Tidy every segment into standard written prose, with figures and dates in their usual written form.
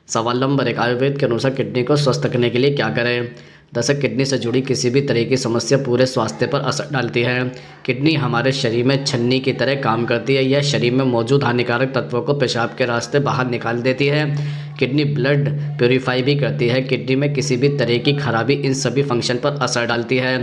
सवाल नंबर 1, आयुर्वेद के अनुसार किडनी को स्वस्थ रखने के लिए क्या करें। दरअसल किडनी से जुड़ी किसी भी तरह की समस्या पूरे स्वास्थ्य पर असर डालती है। किडनी हमारे शरीर में छन्नी की तरह काम करती है। यह शरीर में मौजूद हानिकारक तत्वों को पेशाब के रास्ते बाहर निकाल देती है। किडनी ब्लड प्योरीफाई भी करती है। किडनी में किसी भी तरह की खराबी इन सभी फंक्शन पर असर डालती है।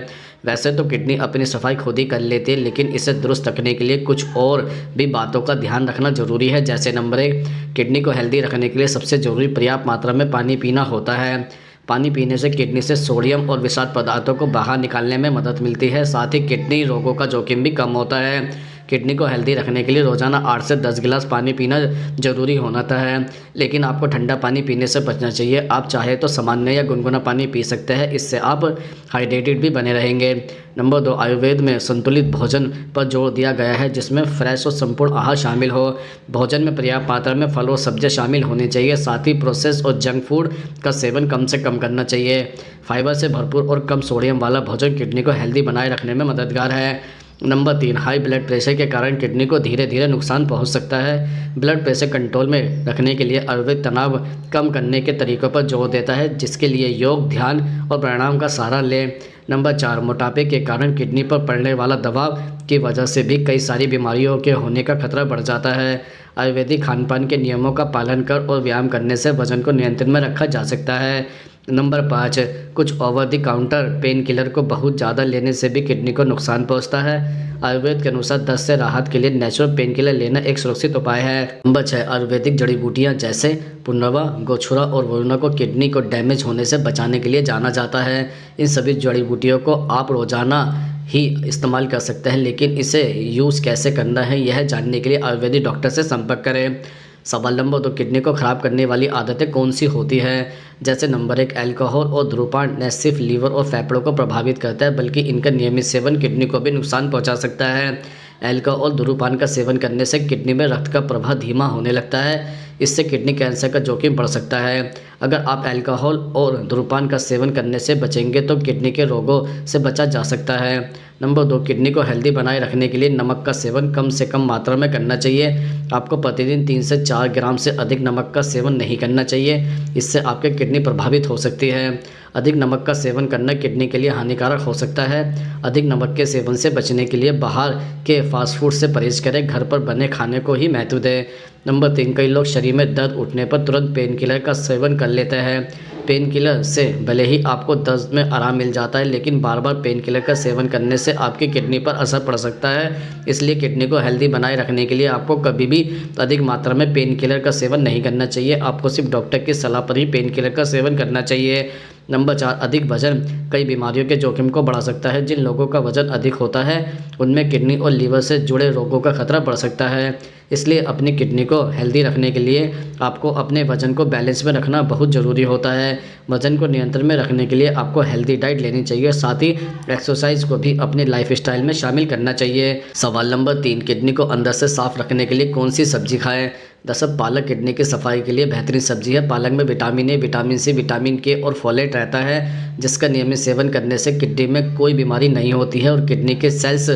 वैसे तो किडनी अपनी सफाई खुद ही कर लेती है, लेकिन इसे दुरुस्त रखने के लिए कुछ और भी बातों का ध्यान रखना जरूरी है। जैसे नंबर 1, किडनी को हेल्दी रखने के लिए सबसे जरूरी पर्याप्त मात्रा में पानी पीना होता है। पानी पीने से किडनी से सोडियम और विषाक्त पदार्थों को बाहर निकालने में मदद मिलती है। साथ ही किडनी रोगों का जोखिम भी कम होता है। किडनी को हेल्दी रखने के लिए रोज़ाना 8 से 10 गिलास पानी पीना ज़रूरी होता है, लेकिन आपको ठंडा पानी पीने से बचना चाहिए। आप चाहे तो सामान्य या गुनगुना पानी पी सकते हैं, इससे आप हाइड्रेटेड भी बने रहेंगे। नंबर 2, आयुर्वेद में संतुलित भोजन पर जोर दिया गया है, जिसमें फ्रेश और संपूर्ण आहार शामिल हो। भोजन में पर्याप्त मात्रा में फल और सब्जियां शामिल होनी चाहिए। साथ ही प्रोसेस और जंक फूड का सेवन कम से कम करना चाहिए। फाइबर से भरपूर और कम सोडियम वाला भोजन किडनी को हेल्दी बनाए रखने में मददगार है। नंबर 3, हाई ब्लड प्रेशर के कारण किडनी को धीरे धीरे नुकसान पहुंच सकता है। ब्लड प्रेशर कंट्रोल में रखने के लिए आयुर्वेद तनाव कम करने के तरीकों पर जोर देता है, जिसके लिए योग, ध्यान और प्राणायाम का सहारा लें। नंबर 4, मोटापे के कारण किडनी पर पड़ने वाला दबाव की वजह से भी कई सारी बीमारियों के होने का खतरा बढ़ जाता है। आयुर्वेदिक खान पान के नियमों का पालन कर और व्यायाम करने से वजन को नियंत्रण में रखा जा सकता है। नंबर 5, कुछ over the counter pain killer को बहुत ज़्यादा लेने से भी किडनी को नुकसान पहुंचता है। आयुर्वेद के अनुसार दर्द से राहत के लिए नेचुरल पेन किलर लेना एक सुरक्षित उपाय है। नंबर 6, आयुर्वेदिक जड़ी बूटियां जैसे पुनर्वा, गोछुरा और वरुणा को किडनी को डैमेज होने से बचाने के लिए जाना जाता है। इन सभी जड़ी बूटियों को आप रोजाना ही इस्तेमाल कर सकते हैं, लेकिन इसे यूज़ कैसे करना है यह जानने के लिए आयुर्वेदिक डॉक्टर से संपर्क करें। सवाल नंबर 2, किडनी को ख़राब करने वाली आदतें कौन सी होती हैं। जैसे नंबर 1, अल्कोहल और धूम्रपान न सिर्फ लीवर और फेफड़ों को प्रभावित करता है, बल्कि इनका नियमित सेवन किडनी को भी नुकसान पहुंचा सकता है। अल्कोहल और धूम्रपान का सेवन करने से किडनी में रक्त का प्रवाह धीमा होने लगता है। इससे किडनी कैंसर का जोखिम बढ़ सकता है। अगर आप अल्कोहल और धूम्रपान का सेवन करने से बचेंगे तो किडनी के रोगों से बचा जा सकता है। नंबर 2, किडनी को हेल्दी बनाए रखने के लिए नमक का सेवन कम से कम मात्रा में करना चाहिए। आपको प्रतिदिन 3 से 4 ग्राम से अधिक नमक का सेवन नहीं करना चाहिए, इससे आपकी किडनी प्रभावित हो सकती है। अधिक नमक का सेवन करना किडनी के लिए हानिकारक हो सकता है। अधिक नमक के सेवन से बचने के लिए बाहर के फास्ट फूड से परहेज करें, घर पर बने खाने को ही महत्व दें। नंबर 3, कई लोग शरीर में दर्द उठने पर तुरंत पेन किलर का सेवन कर लेते हैं। पेन किलर से भले ही आपको दर्द में आराम मिल जाता है, लेकिन बार बार पेन किलर का सेवन करने से आपकी किडनी पर असर पड़ सकता है। इसलिए किडनी को हेल्दी बनाए रखने के लिए आपको कभी भी अधिक मात्रा में पेन किलर का सेवन नहीं करना चाहिए। आपको सिर्फ डॉक्टर की सलाह पर ही पेन किलर का सेवन करना चाहिए। नंबर 4, अधिक वजन कई बीमारियों के जोखिम को बढ़ा सकता है। जिन लोगों का वजन अधिक होता है उनमें किडनी और लीवर से जुड़े रोगों का खतरा बढ़ सकता है। इसलिए अपनी किडनी को हेल्दी रखने के लिए आपको अपने वजन को बैलेंस में रखना बहुत ज़रूरी होता है। वजन को नियंत्रण में रखने के लिए आपको हेल्दी डाइट लेनी चाहिए, साथ ही एक्सरसाइज को भी अपनी लाइफ स्टाइल में शामिल करना चाहिए। सवाल नंबर 3, किडनी को अंदर से साफ रखने के लिए कौन सी सब्जी खाएं। दरअसल पालक किडनी की सफाई के लिए बेहतरीन सब्जी है। पालक में vitamin A, vitamin C, vitamin K और फोलेट रहता है, जिसका नियमित सेवन करने से किडनी में कोई बीमारी नहीं होती है और किडनी के सेल्स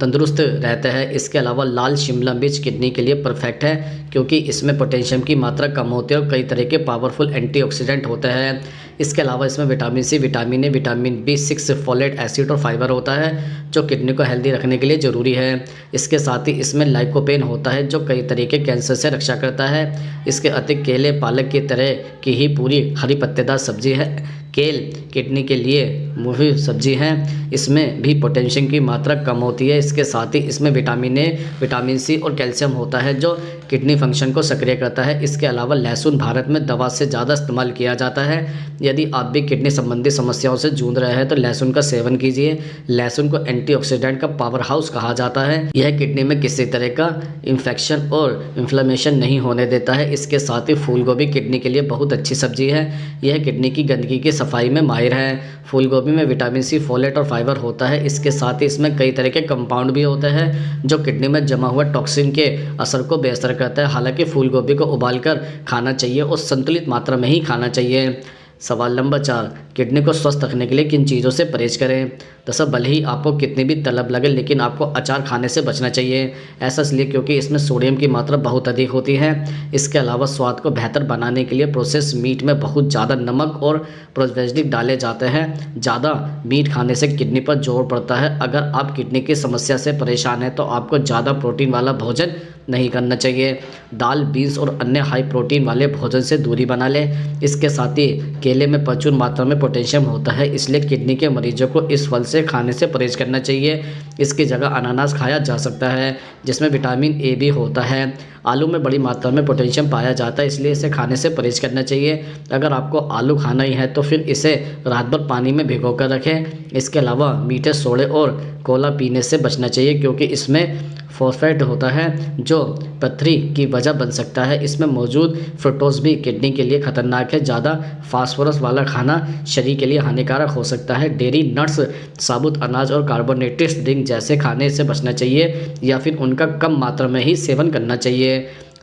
तंदुरुस्त रहते हैं। इसके अलावा लाल शिमला मिर्च किडनी के लिए परफेक्ट है, क्योंकि इसमें पोटेशियम की मात्रा कम होती है और कई तरह के पावरफुल एंटीऑक्सीडेंट होते हैं। इसके अलावा इसमें vitamin C, vitamin A, vitamin B6, folate acid और फाइबर होता है, जो किडनी को हेल्दी रखने के लिए ज़रूरी है। इसके साथ ही इसमें लाइकोपेन होता है, जो कई तरह के कैंसर से रक्षा करता है। इसके अतिरिक्त केले पालक की तरह की ही पूरी हरी पत्तेदार सब्जी है। केल किडनी के लिए मुफीद सब्जी है। इसमें भी पोटेशियम की मात्रा कम होती है। इसके साथ ही इसमें विटामिन ए, विटामिन सी और कैल्शियम होता है, जो किडनी फंक्शन को सक्रिय करता है। इसके अलावा लहसुन भारत में दवा से ज़्यादा इस्तेमाल किया जाता है। यदि आप भी किडनी संबंधी समस्याओं से जूझ रहे हैं तो लहसुन का सेवन कीजिए। लहसुन को एंटीऑक्सीडेंट का पावर हाउस कहा जाता है। यह किडनी में किसी तरह का इन्फेक्शन और इन्फ्लेमेशन नहीं होने देता है। इसके साथ ही फूल गोभी किडनी के लिए बहुत अच्छी सब्जी है। यह किडनी की गंदगी की सफाई में माहिर है। फूल गोभी में विटामिन सी, फोलेट और फाइबर होता है। इसके साथ ही इसमें कई तरह के कंपाउंड भी होते हैं, जो किडनी में जमा हुआ टॉक्सिन के असर को बेअसर करता है। हालांकि फूल गोभी को उबालकर खाना चाहिए और संतुलित मात्रा में ही खाना चाहिए। सवाल नंबर 4, किडनी को स्वस्थ रखने के लिए किन चीज़ों से परहेज करें। दरअसल भले ही आपको कितनी भी तलब लगे लेकिन आपको अचार खाने से बचना चाहिए। ऐसा इसलिए क्योंकि इसमें सोडियम की मात्रा बहुत अधिक होती है। इसके अलावा स्वाद को बेहतर बनाने के लिए प्रोसेस मीट में बहुत ज़्यादा नमक और प्रिजर्वेटिव डाले जाते हैं। ज़्यादा मीट खाने से किडनी पर जोर पड़ता है। अगर आप किडनी की समस्या से परेशान हैं तो आपको ज़्यादा प्रोटीन वाला भोजन नहीं करना चाहिए। दाल, बीन्स और अन्य हाई प्रोटीन वाले भोजन से दूरी बना लें। इसके साथ ही केले में प्रचुर मात्रा में पोटेशियम होता है, इसलिए किडनी के मरीजों को इस फल से खाने से परहेज करना चाहिए। इसकी जगह अनानास खाया जा सकता है जिसमें विटामिन ए भी होता है। आलू में बड़ी मात्रा में पोटेशियम पाया जाता है, इसलिए इसे खाने से परहेज करना चाहिए। अगर आपको आलू खाना ही है तो फिर इसे रात भर पानी में भिगो कर रखें। इसके अलावा मीठे सोडे और कोला पीने से बचना चाहिए क्योंकि इसमें फॉस्फेट होता है जो पथरी की वजह बन सकता है। इसमें मौजूद फ्रुक्टोज भी किडनी के लिए खतरनाक है। ज़्यादा फास्फोरस वाला खाना शरीर के लिए हानिकारक हो सकता है। डेयरी, नट्स, साबुत अनाज और कार्बोनेटेड ड्रिंक जैसे खाने से बचना चाहिए या फिर उनका कम मात्रा में ही सेवन करना चाहिए।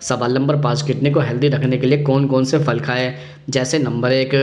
सवाल नंबर 5, किडनी को हेल्दी रखने के लिए कौन कौन से फल खाएं। जैसे नंबर 1,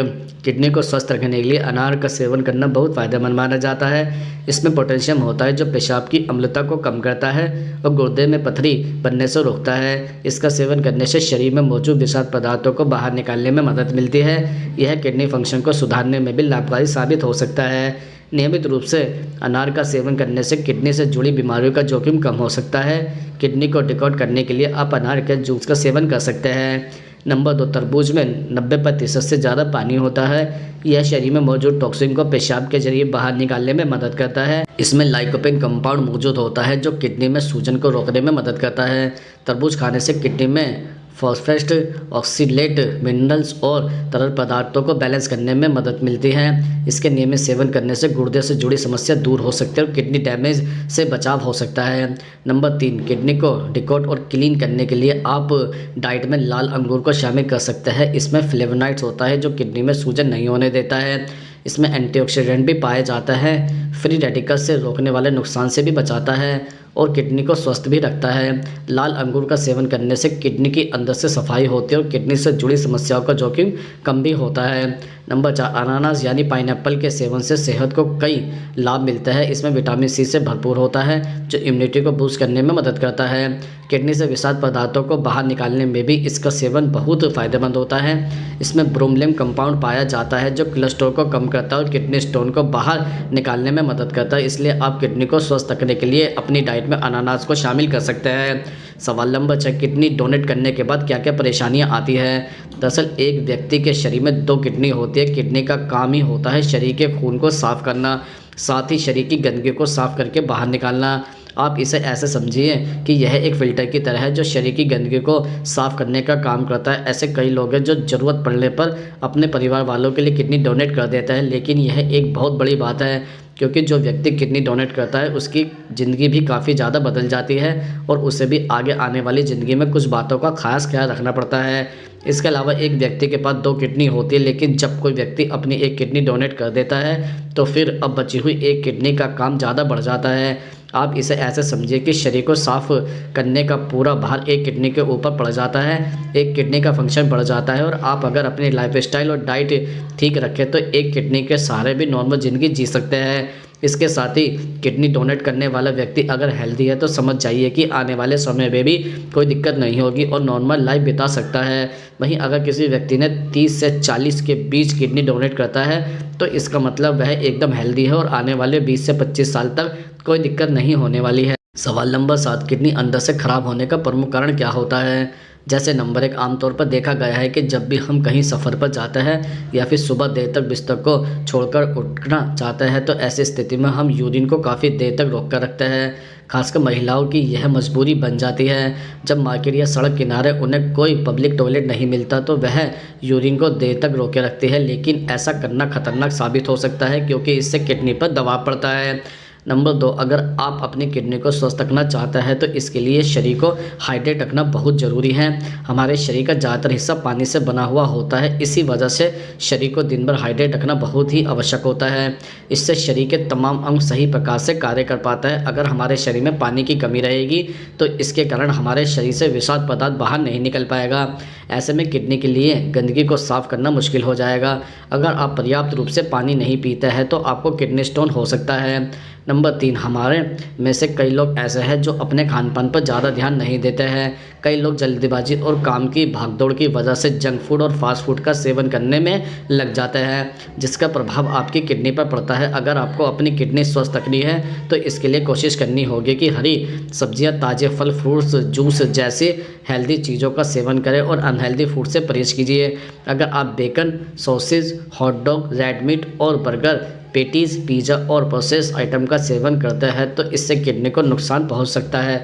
किडनी को स्वस्थ रखने के लिए अनार का सेवन करना बहुत फ़ायदेमंद माना जाता है। इसमें पोटेशियम होता है जो पेशाब की अम्लता को कम करता है और गुर्दे में पथरी बनने से रोकता है। इसका सेवन करने से शरीर में मौजूद विषाक्त पदार्थों को बाहर निकालने में मदद मिलती है। यह किडनी फंक्शन को सुधारने में भी लाभकारी साबित हो सकता है। नियमित रूप से अनार का सेवन करने से किडनी से जुड़ी बीमारियों का जोखिम कम हो सकता है। किडनी को डिटॉक्स करने के लिए आप अनार के जूस का सेवन कर सकते हैं। नंबर 2, तरबूज में 90% से ज़्यादा पानी होता है। यह शरीर में मौजूद टॉक्सिन को पेशाब के जरिए बाहर निकालने में मदद करता है। इसमें लाइकोपेन कंपाउंड मौजूद होता है जो किडनी में सूजन को रोकने में मदद करता है। तरबूज खाने से किडनी में फॉस्फेट, ऑक्सीलेट, मिनरल्स और तरल पदार्थों को बैलेंस करने में मदद मिलती है। इसके नियमित सेवन करने से गुर्दे से जुड़ी समस्या दूर हो सकती है और किडनी डैमेज से बचाव हो सकता है। नंबर 3, किडनी को डिटॉक्स और क्लीन करने के लिए आप डाइट में लाल अंगूर को शामिल कर सकते हैं। इसमें फ्लेवोनॉइड्स होता है जो किडनी में सूजन नहीं होने देता है। इसमें एंटीऑक्सीडेंट भी पाया जाता है, फ्री रेडिकल से रोकने वाले नुकसान से भी बचाता है और किडनी को स्वस्थ भी रखता है। लाल अंगूर का सेवन करने से किडनी की अंदर से सफाई होती है और किडनी से जुड़ी समस्याओं का जोखिम कम भी होता है। नंबर 4, अनानास यानी पाइनएप्पल के सेवन से सेहत को कई लाभ मिलता है। इसमें विटामिन सी से भरपूर होता है जो इम्यूनिटी को बूस्ट करने में मदद करता है। किडनी से विषाक्त पदार्थों को बाहर निकालने में भी इसका सेवन बहुत फ़ायदेमंद होता है। इसमें ब्रोमोलिन कंपाउंड पाया जाता है जो कोलेस्ट्रॉल को कम करता है और किडनी स्टोन को बाहर निकालने में मदद करता है। इसलिए आप किडनी को स्वस्थ रखने के लिए अपनी डाइट में अनानास को शामिल कर सकते हैं। सवाल नंबर 6, किडनी डोनेट करने के बाद क्या क्या परेशानियां आती है। दरअसल एक व्यक्ति के शरीर में 2 किडनी होती है। किडनी का काम ही होता है शरीर के खून को साफ करना, साथ ही शरीर की गंदगी को साफ करके बाहर निकालना। आप इसे ऐसे समझिए कि यह एक फ़िल्टर की तरह है जो शरीर की गंदगी को साफ़ करने का काम करता है। ऐसे कई लोग हैं जो ज़रूरत पड़ने पर अपने परिवार वालों के लिए किडनी डोनेट कर देता है, लेकिन यह एक बहुत बड़ी बात है क्योंकि जो व्यक्ति किडनी डोनेट करता है उसकी ज़िंदगी भी काफ़ी ज़्यादा बदल जाती है और उसे भी आगे आने वाली ज़िंदगी में कुछ बातों का खास ख्याल रखना पड़ता है। इसके अलावा एक व्यक्ति के पास 2 किडनी होती है, लेकिन जब कोई व्यक्ति अपनी एक किडनी डोनेट कर देता है तो फिर अब बची हुई एक किडनी का काम ज़्यादा बढ़ जाता है। आप इसे ऐसे समझिए कि शरीर को साफ करने का पूरा भार एक किडनी के ऊपर पड़ जाता है। एक किडनी का फंक्शन बढ़ जाता है और आप अगर अपनी लाइफस्टाइल और डाइट ठीक रखें तो एक किडनी के सहारे भी नॉर्मल ज़िंदगी जी सकते हैं। इसके साथ ही किडनी डोनेट करने वाला व्यक्ति अगर हेल्दी है तो समझ जाइए कि आने वाले समय में भी कोई दिक्कत नहीं होगी और नॉर्मल लाइफ बिता सकता है। वहीं अगर किसी व्यक्ति ने 30 से 40 के बीच किडनी डोनेट करता है तो इसका मतलब वह एकदम हेल्दी है और आने वाले 20 से 25 साल तक कोई दिक्कत नहीं होने वाली है। सवाल नंबर 7, किडनी अंदर से खराब होने का प्रमुख कारण क्या होता है। जैसे नंबर 1, आमतौर पर देखा गया है कि जब भी हम कहीं सफ़र पर जाते हैं या फिर सुबह देर तक बिस्तर को छोड़कर उठना चाहते हैं तो ऐसी स्थिति में हम यूरिन को काफ़ी देर तक रोक कर रखते हैं। खासकर महिलाओं की यह मजबूरी बन जाती है। जब मार्केट या सड़क किनारे उन्हें कोई पब्लिक टॉयलेट नहीं मिलता तो वह यूरिन को देर तक रोके रखती है, लेकिन ऐसा करना खतरनाक साबित हो सकता है क्योंकि इससे किडनी पर दबाव पड़ता है। नंबर 2, अगर आप अपनी किडनी को स्वस्थ रखना चाहते हैं तो इसके लिए शरीर को हाइड्रेट रखना बहुत ज़रूरी है। हमारे शरीर का ज़्यादातर हिस्सा पानी से बना हुआ होता है, इसी वजह से शरीर को दिन भर हाइड्रेट रखना बहुत ही आवश्यक होता है। इससे शरीर के तमाम अंग सही प्रकार से कार्य कर पाता है। अगर हमारे शरीर में पानी की कमी रहेगी तो इसके कारण हमारे शरीर से विषाक्त पदार्थ बाहर नहीं निकल पाएगा। ऐसे में किडनी के लिए गंदगी को साफ करना मुश्किल हो जाएगा। अगर आप पर्याप्त रूप से पानी नहीं पीते हैं तो आपको किडनी स्टोन हो सकता है। नंबर 3, हमारे में से कई लोग ऐसे हैं जो अपने खान पान पर ज़्यादा ध्यान नहीं देते हैं। कई लोग जल्दबाजी और काम की भागदौड़ की वजह से जंक फूड और फास्ट फूड का सेवन करने में लग जाते हैं, जिसका प्रभाव आपकी किडनी पर पड़ता है। अगर आपको अपनी किडनी स्वस्थ रखनी है तो इसके लिए कोशिश करनी होगी कि हरी सब्जियां, ताज़े फल, फ्रूट्स, जूस जैसी हेल्दी चीज़ों का सेवन करें और अनहेल्दी फूड से परहेज कीजिए। अगर आप bacon, sausage, hot dog, red meat और बर्गर, पेटीज, पिज़्ज़ा और प्रोसेस आइटम का सेवन करते हैं तो इससे किडनी को नुकसान पहुंच सकता है।